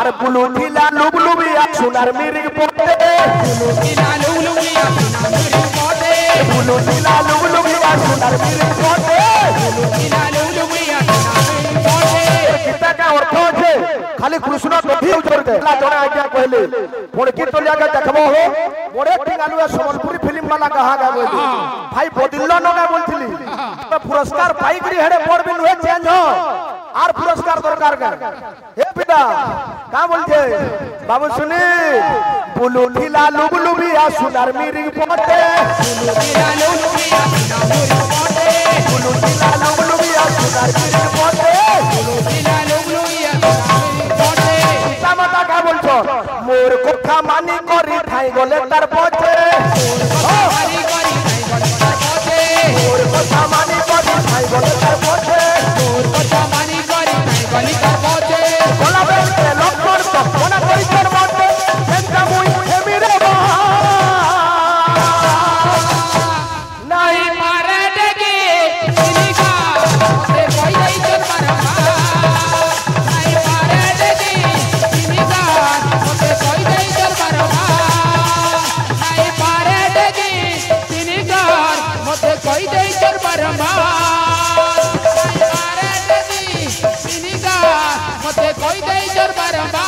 अरे बुलू ढीला लुबलुबिया सुनार मिरिग पोटे बुलू ढीला लुबलुबिया सुनार मिरिग पोटे गीता का अर्थ है खाली कृष्ण नथी उजर दे ला जने आज्ञा कहले मुड़की तो जाके देखबो हो मोरे टिंगालुआ समलपुरी फिल्म वाला कहा गा बोली भाई बदिल्लो न का बोलथिली तो पुरस्कार पाई गरी हेडे बोर्ड बिन हुए चेंज हो आर पुरस्कार दरकार का हे पिता का बोलते बाबू सुनी बुलू ढीला लुबलुबिया सुनार मिरिग पोटे बुलू ढीला लुबलुबिया सुनार मिरिग पोटे माता का बोलছো मोर কথা মানি করি ঠাই গলে তার পথে মোর কথা মানি করি ঠাই গলে তার পথে গলা বেলতে লক্ষর তো কোনা করি তোর মতে সেটা মুই হেমিরে বাহা নাই মারে ডেকে চিনিকা সে কই যাই তোর মারমা নাই মারে ডেকে চিনিকা সে কই যাই তোর মারমা নাই মারে ডেকে চিনিকা মতে কই যাই তোর মারমা নাই মারে ডেকে চিনিকা মতে কই যাই তোর মারমা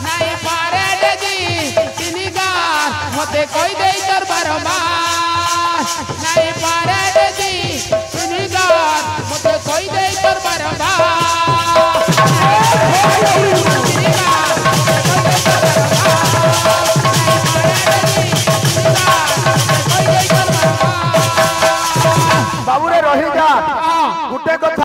নাই মারে ডেকে চিনিকা মতে কই যাই তোর মারমা নাই পারে দেদি চিনিগার মতে কই দেই তোর বারবা বাবুরে রহি যা গুটে কথা